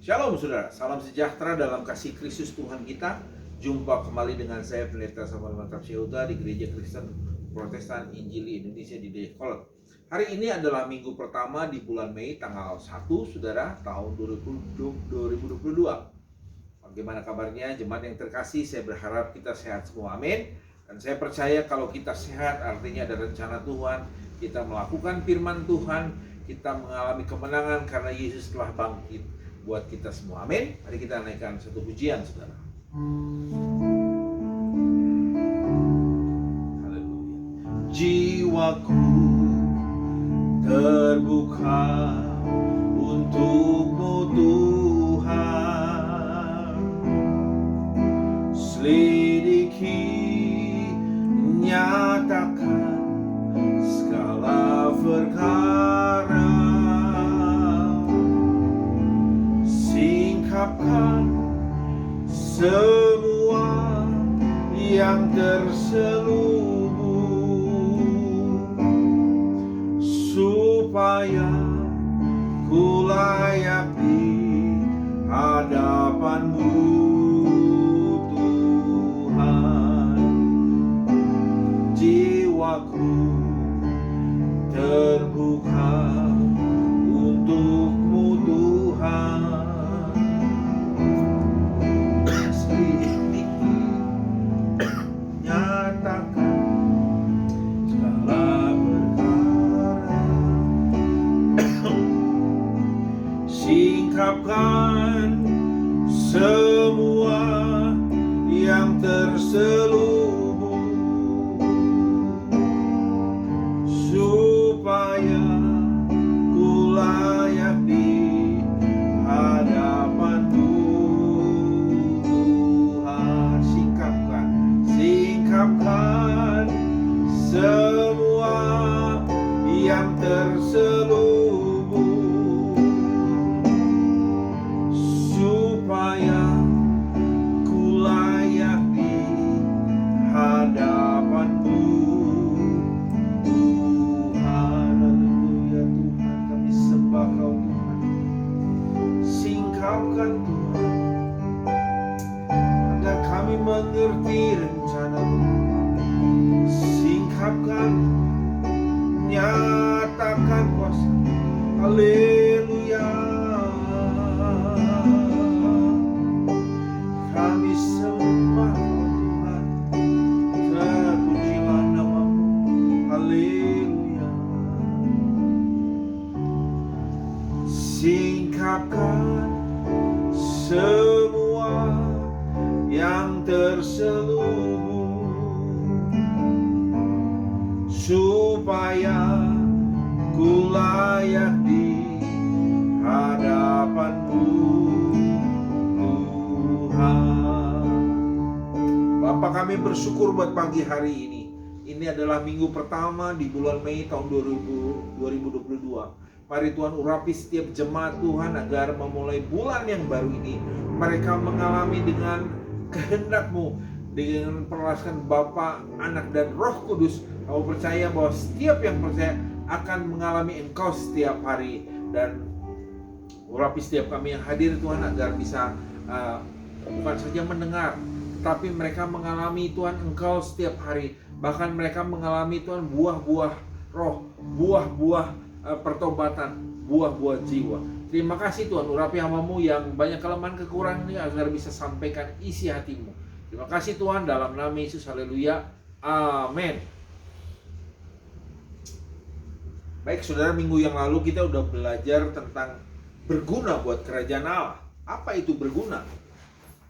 Shalom saudara, salam sejahtera dalam kasih Kristus Tuhan kita. Jumpa kembali dengan saya Pendeta Samuel Mantap Syauda di Gereja Kristen Protestan Injili Indonesia di Dayakolot. Hari ini adalah minggu pertama di bulan Mei tanggal 1 saudara tahun 2022. Bagaimana kabarnya jemaat yang terkasih? Saya berharap kita sehat semua, amin. Dan saya percaya kalau kita sehat artinya ada rencana Tuhan. Kita melakukan firman Tuhan, kita mengalami kemenangan karena Yesus telah bangkit buat kita semua, amin. Mari kita naikkan satu pujian saudara. Haleluya. Jiwaku terbuka untuk-Mu Tuhan, selidiki, nyatakan segala perkara, singkapkan semua yang terselubung, supaya ku layak di hadapan-Mu Tuhan. Jiwaku terbuka untuk-Mu Tuhan, selidiki, nyatakan segala perkara, singkapkan semua yang terselubung, supaya ku layak di hadapan-Mu Tuhan. Singkapkan semua yang terselubung, supaya ku layak di hadapan-Mu Tuhan. Haleluya Tuhan, kami sembah Kau Tuhan. Singkapkan Tuhan, agar kami mengerti rencana-Mu. Singkapkan, nyatakan kuasa. Haleluya. Kami sembah Kau Tuhan, terpujilah nama-Mu. Haleluya. Singkapkan semua yang terselubung, supaya ku layak di hadapan-Mu Tuhan. Bapa, kami bersyukur buat pagi hari ini. Ini adalah minggu pertama di bulan Mei tahun 2022. Mari Tuhan urapi setiap jemaat Tuhan agar memulai bulan yang baru ini mereka mengalami dengan kehendak-Mu, dengan perasaan Bapa, Anak, dan Roh Kudus. Kau percaya bahwa setiap yang percaya akan mengalami Engkau setiap hari. Dan urapi setiap kami yang hadir Tuhan agar bisa bukan saja mendengar, tapi mereka mengalami Tuhan Engkau setiap hari. Bahkan mereka mengalami Tuhan buah-buah roh, buah-buah pertobatan, buah-buah jiwa. Terima kasih Tuhan, urapi hamba-Mu yang banyak kelemahan kekurangan ini agar bisa sampaikan isi hati-Mu. Terima kasih Tuhan, dalam nama Yesus, haleluya, amin. Baik saudara, minggu yang lalu kita udah belajar tentang berguna buat kerajaan Allah. Apa itu berguna?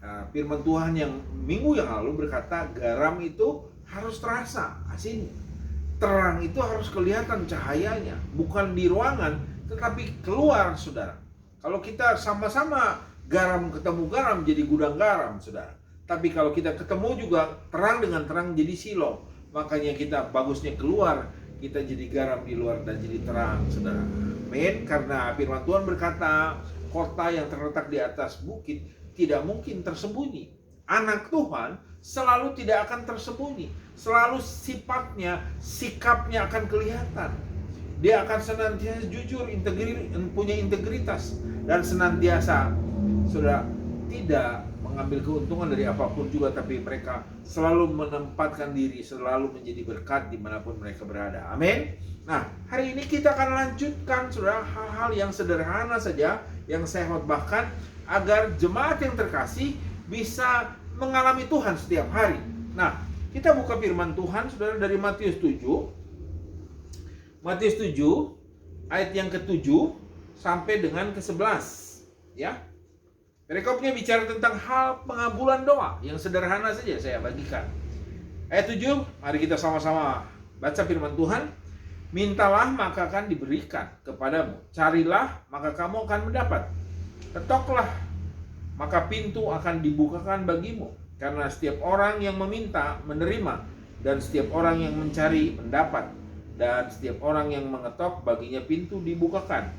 Nah, firman Tuhan yang minggu yang lalu berkata garam itu harus terasa asinnya. Terang itu harus kelihatan cahayanya, bukan di ruangan tetapi keluar saudara. Kalau kita sama-sama garam ketemu garam jadi gudang garam saudara. Tapi kalau kita ketemu juga terang dengan terang jadi silo. Makanya kita bagusnya keluar, kita jadi garam di luar dan jadi terang saudara. Amin. Karena firman Tuhan berkata kota yang terletak di atas bukit tidak mungkin tersembunyi. Anak Tuhan selalu tidak akan tersembunyi. Selalu sifatnya, sikapnya akan kelihatan. Dia akan senantiasa jujur, punya integritas, dan senantiasa saudara, tidak mengambil keuntungan dari apapun juga, tapi mereka selalu menempatkan diri, selalu menjadi berkat dimanapun mereka berada. Amin. Nah, hari ini kita akan lanjutkan, saudara, hal-hal yang sederhana saja yang saya khotbahkan agar jemaat yang terkasih bisa mengalami Tuhan setiap hari. Nah, kita buka firman Tuhan, saudara, dari Matius 7. Matius 7 ayat yang ke-7 sampai dengan ke-11, ya. Perikopnya bicara tentang hal pengabulan doa yang sederhana saja saya bagikan. Ayat 7, mari kita sama-sama baca firman Tuhan. Mintalah maka akan diberikan kepadamu, carilah maka kamu akan mendapat, ketoklah maka pintu akan dibukakan bagimu. Karena setiap orang yang meminta menerima, dan setiap orang yang mencari mendapat, dan setiap orang yang mengetok baginya pintu dibukakan.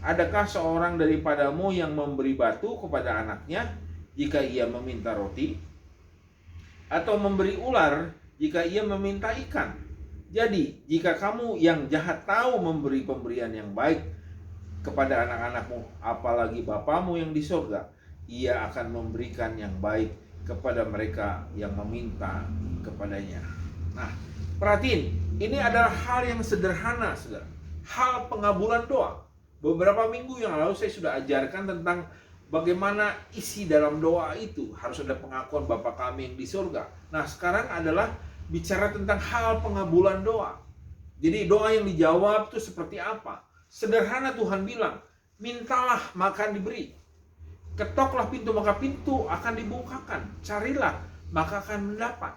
Adakah seorang daripadamu yang memberi batu kepada anaknya jika ia meminta roti? Atau memberi ular jika ia meminta ikan? Jadi, jika kamu yang jahat tahu memberi pemberian yang baik kepada anak-anakmu, apalagi Bapamu yang di surga, ia akan memberikan yang baik kepada mereka yang meminta kepadanya. Nah, perhatiin, ini adalah hal yang sederhana, saudara. Hal pengabulan doa. Beberapa minggu yang lalu saya sudah ajarkan tentang bagaimana isi dalam doa itu. Harus ada pengakuan Bapa kami yang di surga. Nah, sekarang adalah bicara tentang hal pengabulan doa. Jadi doa yang dijawab itu seperti apa? Sederhana, Tuhan bilang, mintalah maka diberi. Ketoklah pintu maka pintu akan dibukakan. Carilah maka akan mendapat.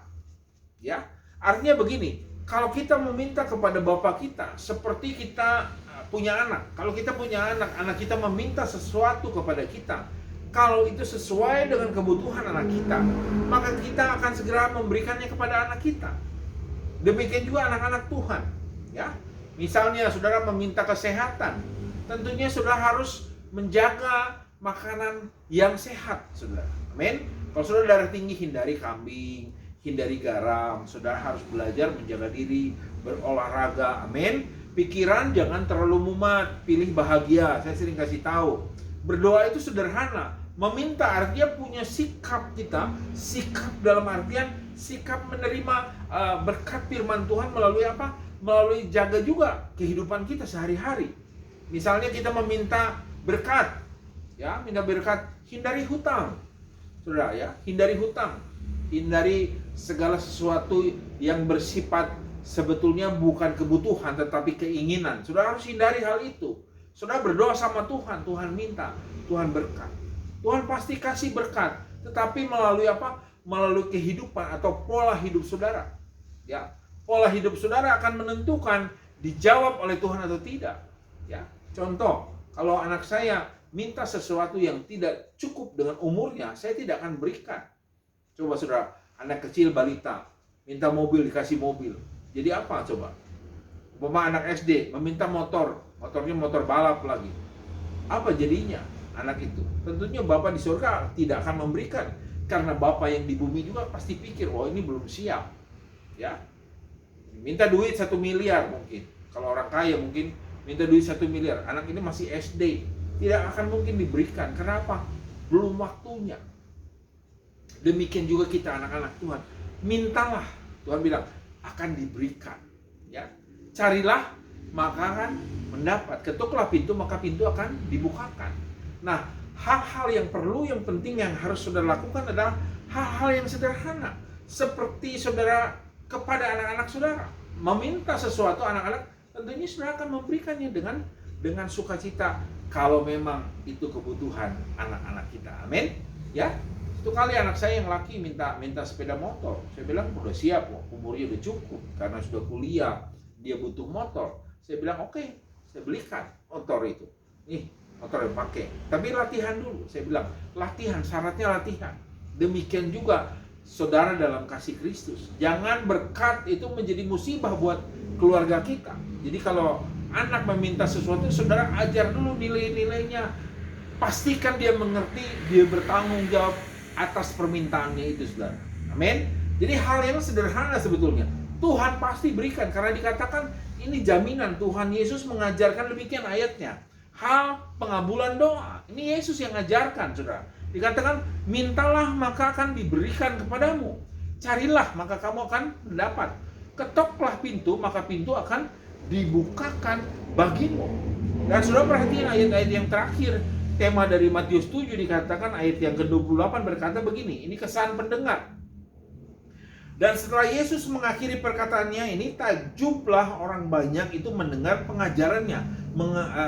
Ya, artinya begini, kalau kita meminta kepada Bapa kita seperti kita punya anak. Kalau kita punya anak kita meminta sesuatu kepada kita, kalau itu sesuai dengan kebutuhan anak kita, maka kita akan segera memberikannya kepada anak kita. Demikian juga anak-anak Tuhan, ya. Misalnya saudara meminta kesehatan, tentunya saudara harus menjaga makanan yang sehat, saudara. Amin. Kalau saudara darah tinggi, hindari kambing, hindari garam. Saudara harus belajar menjaga diri, berolahraga. Amin. Pikiran jangan terlalu mumat, pilih bahagia. Saya sering kasih tahu. Berdoa itu sederhana. Meminta artinya punya sikap kita, sikap dalam artian sikap menerima berkat firman Tuhan melalui apa? Melalui jaga juga kehidupan kita sehari-hari. Misalnya kita meminta berkat, ya, minta berkat, hindari hutang. Saudara, ya, hindari hutang. Hindari segala sesuatu yang bersifat sebetulnya bukan kebutuhan tetapi keinginan. Saudara harus hindari hal itu. Saudara berdoa sama Tuhan, Tuhan minta, Tuhan berkat. Tuhan pasti kasih berkat, tetapi melalui apa? Melalui kehidupan atau pola hidup saudara. Ya, pola hidup saudara akan menentukan dijawab oleh Tuhan atau tidak. Ya, contoh, kalau anak saya minta sesuatu yang tidak cukup dengan umurnya, saya tidak akan berikan. Coba saudara, anak kecil balita minta mobil, dikasih mobil. Jadi apa coba? Umpama anak SD meminta motor, motornya motor balap lagi. Apa jadinya anak itu? Tentunya Bapa di surga tidak akan memberikan, karena Bapa yang di bumi juga pasti pikir, oh ini belum siap. Ya, minta duit 1 miliar mungkin. Kalau orang kaya mungkin minta duit 1 miliar. Anak ini masih SD, tidak akan mungkin diberikan. Kenapa? Belum waktunya. Demikian juga kita anak-anak Tuhan. Mintalah, Tuhan bilang akan diberikan. Ya, carilah maka akan mendapat. Ketuklah pintu maka pintu akan dibukakan. Nah, hal-hal yang perlu, yang penting yang harus saudara lakukan adalah hal-hal yang sederhana. Seperti saudara kepada anak-anak saudara meminta sesuatu, anak-anak tentunya saudara akan memberikannya dengan sukacita kalau memang itu kebutuhan anak-anak kita. Amin. Ya. Itu kali anak saya yang laki minta sepeda motor. Saya bilang udah siap, umurnya udah cukup karena sudah kuliah, dia butuh motor. Saya bilang oke, saya belikan motor itu. Nih, motor yang pakai. Tapi latihan dulu. Saya bilang, latihan, syaratnya latihan. Demikian juga saudara dalam kasih Kristus. Jangan berkat itu menjadi musibah buat keluarga kita. Jadi kalau anak meminta sesuatu, saudara ajar dulu nilai-nilainya. Pastikan dia mengerti, dia bertanggung jawab atas permintaannya itu, saudara. Amin. Jadi hal yang sederhana sebetulnya. Tuhan pasti berikan, karena dikatakan ini jaminan. Tuhan Yesus mengajarkan demikian ayatnya. Hal pengabulan doa. Ini Yesus yang ngajarkan, saudara. Dikatakan, mintalah maka akan diberikan kepadamu. Carilah maka kamu akan mendapat. Ketoklah pintu maka pintu akan dibukakan bagimu. Dan saudara perhatikan ayat-ayat yang terakhir. Tema dari Matius 7 dikatakan ayat yang ke-28 berkata begini. Ini kesan pendengar. Dan setelah Yesus mengakhiri perkataannya ini, takjublah orang banyak itu mendengar pengajarannya,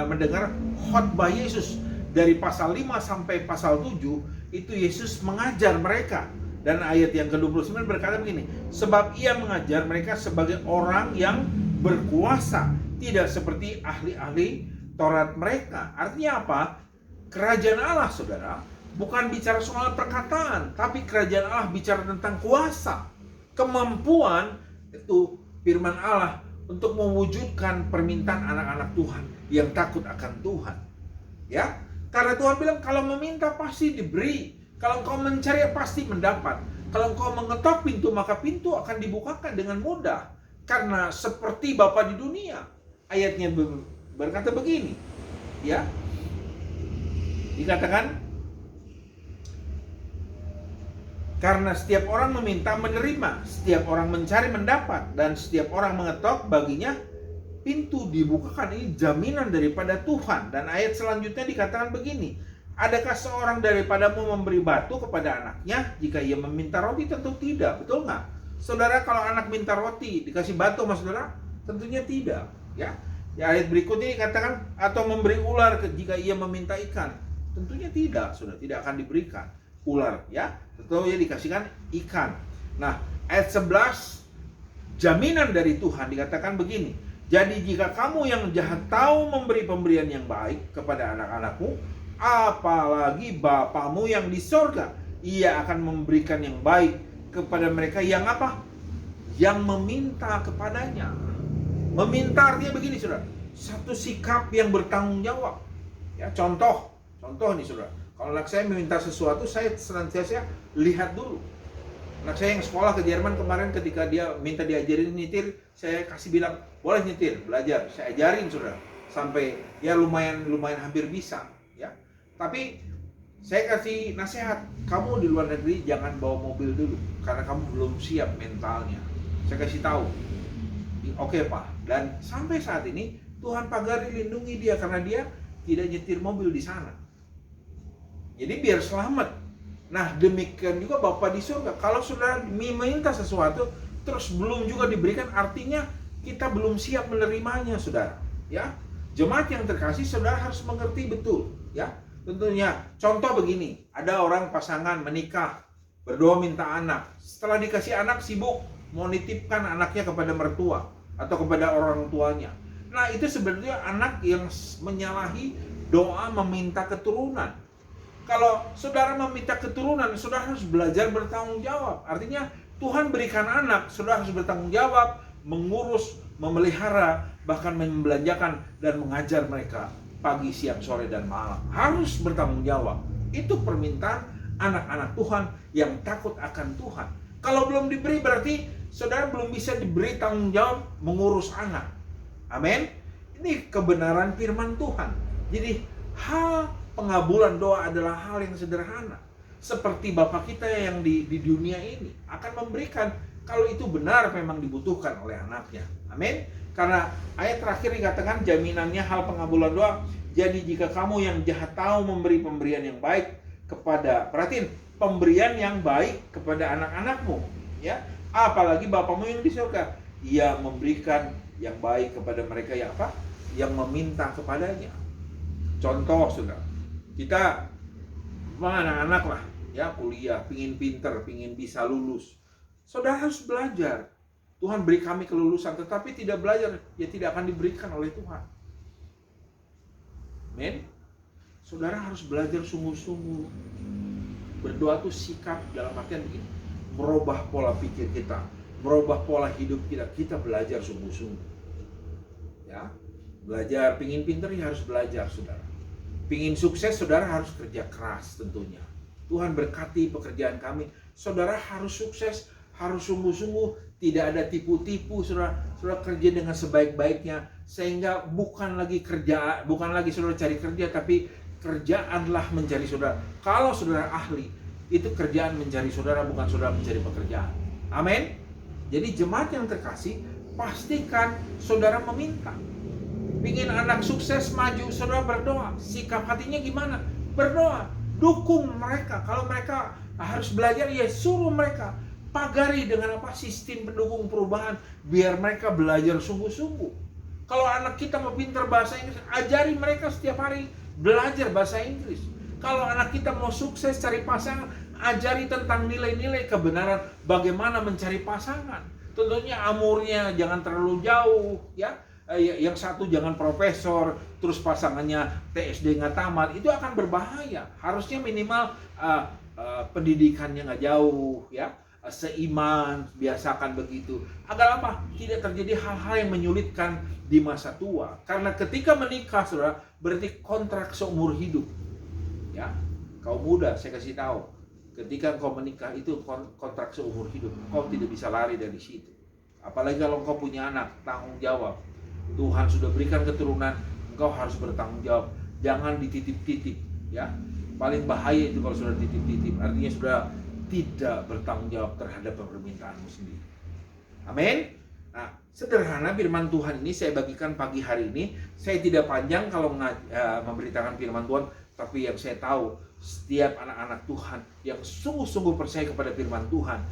mendengar khotbah Yesus. Dari pasal 5 sampai pasal 7 itu Yesus mengajar mereka. Dan ayat yang ke-29 berkata begini, sebab ia mengajar mereka sebagai orang yang berkuasa, tidak seperti ahli-ahli Taurat mereka. Artinya apa? Kerajaan Allah, saudara, bukan bicara soal perkataan, tapi kerajaan Allah bicara tentang kuasa. Kemampuan itu firman Allah untuk mewujudkan permintaan anak-anak Tuhan yang takut akan Tuhan. Ya, karena Tuhan bilang kalau meminta pasti diberi, kalau engkau mencari pasti mendapat, kalau engkau mengetok pintu maka pintu akan dibukakan dengan mudah. Karena seperti Bapa di dunia, ayatnya berkata begini, ya, dikatakan. Karena setiap orang meminta menerima, setiap orang mencari mendapat, dan setiap orang mengetok baginya pintu dibukakan. Ini jaminan daripada Tuhan. Dan ayat selanjutnya dikatakan begini, adakah seorang daripadamu memberi batu kepada anaknya jika ia meminta roti? Tentu tidak, betul nggak? Saudara, kalau anak minta roti dikasih batu sama saudara? Tentunya tidak. Ya, di ayat berikutnya dikatakan atau memberi ular jika ia meminta ikan? Tentunya tidak, saudara, tidak akan diberikan ular, ya, tentunya dikasihkan ikan. Nah, ayat 11 jaminan dari Tuhan dikatakan begini, jadi jika kamu yang jahat tahu memberi pemberian yang baik kepada anak-anakmu, apalagi Bapamu yang di sorga, ia akan memberikan yang baik kepada mereka yang apa? Yang meminta kepadanya. Meminta artinya begini, saudara, satu sikap yang bertanggung jawab. Ya, contoh nih, saudara. Kalau anak saya meminta sesuatu, saya senantiasa lihat dulu. Anak saya yang sekolah ke Jerman kemarin ketika dia minta diajarin nyetir, saya kasih bilang, boleh nyetir, belajar. Saya ajarin, saudara. Sampai ya lumayan hampir bisa. Ya. Tapi saya kasih nasihat, kamu di luar negeri jangan bawa mobil dulu. Karena kamu belum siap mentalnya. Saya kasih tahu. Oke, Pak. Dan sampai saat ini, Tuhan pagari lindungi dia karena dia tidak nyetir mobil di sana. Jadi biar selamat. Nah, demikian juga Bapa di surga. Kalau saudara meminta sesuatu terus belum juga diberikan, artinya kita belum siap menerimanya, saudara. Ya, jemaat yang terkasih, saudara harus mengerti betul. Ya, tentunya. Contoh begini, ada orang pasangan menikah, berdoa minta anak. Setelah dikasih anak sibuk mau nitipkan anaknya kepada mertua atau kepada orang tuanya. Nah, itu sebenarnya anak yang menyalahi doa meminta keturunan. Kalau saudara meminta keturunan, saudara harus belajar bertanggung jawab. Artinya Tuhan berikan anak, saudara harus bertanggung jawab, mengurus, memelihara, bahkan membelanjakan dan mengajar mereka pagi, siang, sore, dan malam. Harus bertanggung jawab. Itu permintaan anak-anak Tuhan yang takut akan Tuhan. Kalau belum diberi berarti saudara belum bisa diberi tanggung jawab mengurus anak. Amin. Ini kebenaran firman Tuhan. Jadi hal pengabulan doa adalah hal yang sederhana. Seperti Bapa kita yang di dunia ini akan memberikan kalau itu benar memang dibutuhkan oleh anaknya. Amin. Karena ayat terakhir dikatakan jaminannya hal pengabulan doa. Jadi jika kamu yang jahat tahu memberi pemberian yang baik kepada, perhatiin, pemberian yang baik kepada anak-anakmu, ya, apalagi Bapamu yang di surga, ia memberikan yang baik kepada mereka yang apa? Yang meminta kepadanya. Contoh, saudara, kita anak-anak lah, ya, kuliah, pingin pinter, pingin bisa lulus. Saudara harus belajar. Tuhan beri kami kelulusan, tetapi tidak belajar, ya tidak akan diberikan oleh Tuhan. Amin. Saudara harus belajar sungguh-sungguh. Berdoa itu sikap dalam artian begini, merubah pola pikir kita, merubah pola hidup kita. Kita belajar sungguh-sungguh. Ya, belajar, pingin pinter ya harus belajar, saudara. Pingin sukses, saudara harus kerja keras tentunya. Tuhan berkati pekerjaan kami. Saudara harus sukses, harus sungguh-sungguh, tidak ada tipu-tipu, saudara. Saudara kerja dengan sebaik-baiknya, sehingga bukan lagi saudara cari kerja, tapi kerjaanlah mencari saudara. Kalau saudara ahli, itu kerjaan mencari saudara, bukan saudara mencari pekerjaan. Amin. Jadi jemaat yang terkasih, pastikan saudara meminta. Pingin anak sukses maju, saudara berdoa. Sikap hatinya gimana? Berdoa. Dukung mereka. Kalau mereka harus belajar, ya suruh mereka. Pagari dengan apa? Sistem pendukung perubahan. Biar mereka belajar sungguh-sungguh. Kalau anak kita mau pintar bahasa Inggris, ajari mereka setiap hari belajar bahasa Inggris. Kalau anak kita mau sukses cari pasangan, ajari tentang nilai-nilai kebenaran, bagaimana mencari pasangan. Tentunya umurnya jangan terlalu jauh, ya. Yang satu jangan profesor, terus pasangannya TSD nggak tamat, itu akan berbahaya. Harusnya minimal pendidikannya nggak jauh, ya, seiman, biasakan begitu. Agar apa? Tidak terjadi hal-hal yang menyulitkan di masa tua. Karena ketika menikah, saudara, berarti kontrak seumur hidup. Ya, kau muda, saya kasih tahu, ketika kau menikah itu kontrak seumur hidup. Kau tidak bisa lari dari situ. Apalagi kalau kau punya anak, tanggung jawab. Tuhan sudah berikan keturunan, engkau harus bertanggung jawab. Jangan dititip-titip, ya. Paling bahaya itu kalau sudah dititip-titip, artinya sudah tidak bertanggung jawab terhadap permintaanmu sendiri. Amin. Nah, sederhana firman Tuhan ini saya bagikan pagi hari ini. Saya tidak panjang kalau memberitakan firman Tuhan, tapi yang saya tahu setiap anak-anak Tuhan yang sungguh-sungguh percaya kepada firman Tuhan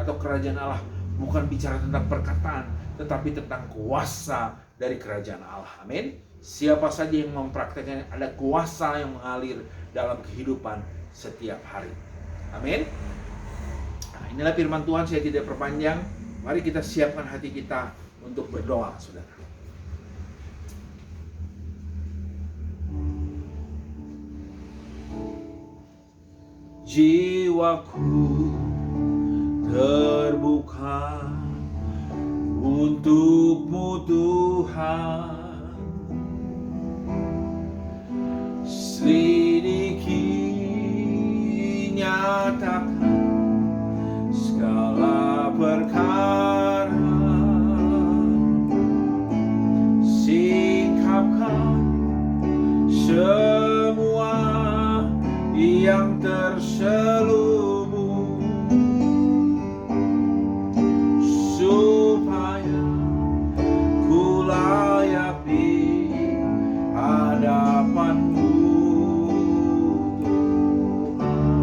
atau kerajaan Allah bukan bicara tentang perkataan, tetapi tentang kuasa dari kerajaan Allah. Amin. Siapa saja yang mempraktekkan, ada kuasa yang mengalir dalam kehidupan setiap hari. Amin. Nah, inilah firman Tuhan, saya tidak perpanjang. Mari kita siapkan hati kita untuk berdoa, saudara. Jiwaku terbuka untuk-Mu Tuhan, selidiki, nyatakan segala perkara, singkapkan semua yang terselubung, supaya ku layak di hadapan-Mu Tuhan.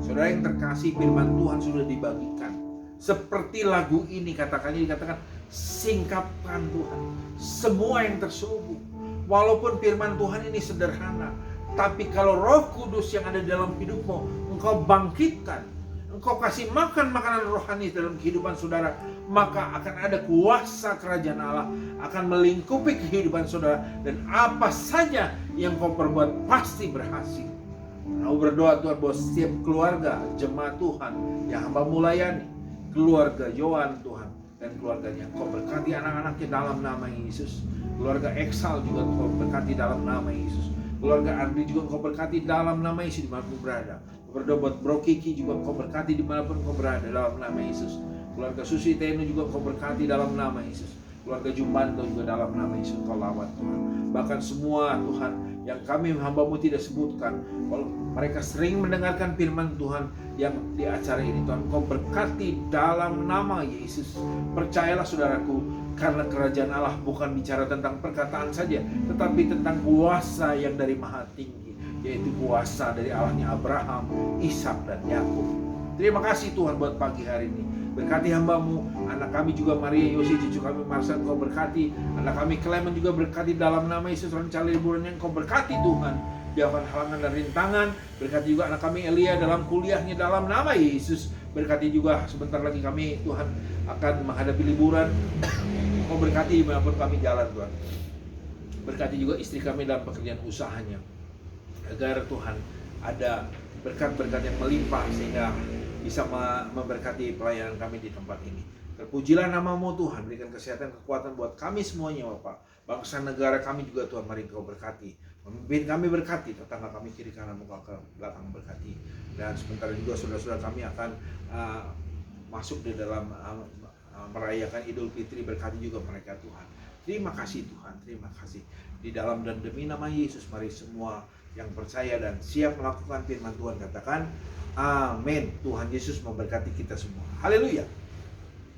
Saudara yang terkasih, firman Tuhan sudah dibagikan. Seperti lagu ini dikatakan, singkapkan Tuhan semua yang terselubung. Walaupun firman Tuhan ini sederhana, tapi kalau Roh Kudus yang ada dalam hidupmu, engkau bangkitkan, engkau kasih makan makanan rohani dalam kehidupan saudara, maka akan ada kuasa kerajaan Allah akan melingkupi kehidupan saudara, dan apa saja yang kau perbuat pasti berhasil. Aku berdoa Tuhan bahwa setiap keluarga jemaat Tuhan yang hamba-Mu layani, keluarga Yohan Tuhan dan keluarganya, kau berkati anak-anaknya dalam nama Yesus. Keluarga Eksal juga kau berkati dalam nama Yesus. Keluarga Ardi juga kau berkati dalam nama Yesus dimanapun berada. Berdoa buat Bro Kiki juga kau berkati dimanapun kau berada dalam nama Yesus. Keluarga Susi Tenu juga kau berkati dalam nama Yesus. Keluarga Jumbanto juga dalam nama Yesus kau lawat Tuhan. Bahkan semua Tuhan yang kami hamba-Mu tidak sebutkan, kalau mereka sering mendengarkan firman Tuhan yang di acara ini, Tuhan kau berkati dalam nama Yesus. Percayalah saudaraku, karena kerajaan Allah bukan bicara tentang perkataan saja, tetapi tentang kuasa yang dari Maha Tinggi, yaitu kuasa dari Allahnya Abraham, Ishak dan Yakub. Terima kasih Tuhan buat pagi hari ini. Berkati hamba-Mu, anak kami juga Maria Yosi, cucu kami Marsan kau berkati, anak kami Clement juga berkati dalam nama Yesus. Rencana liburannya kau berkati Tuhan, jauhkan halangan dan rintangan. Berkati juga anak kami Elia dalam kuliahnya dalam nama Yesus. Berkati juga sebentar lagi kami Tuhan akan menghadapi liburan. Kau berkati dimanapun kami jalan Tuhan. Berkati juga istri kami dalam pekerjaan usahanya, agar Tuhan ada berkat-berkat yang melimpah sehingga bisa memberkati pelayanan kami di tempat ini. Terpujilah nama-Mu Tuhan, berikan kesehatan, kekuatan buat kami semuanya Bapak. Bangsa negara kami juga Tuhan, mari Kau berkati. Pemimpin kami berkati, tetangga kami kiri kanan muka ke belakang berkati. Dan sebentar juga saudara-saudara kami akan masuk di dalam merayakan Idul Fitri, berkati juga mereka Tuhan. Terima kasih Tuhan, terima kasih. Di dalam dan demi nama Yesus, mari semua yang percaya dan siap melakukan firman Tuhan katakan amin. Tuhan Yesus memberkati kita semua. Haleluya.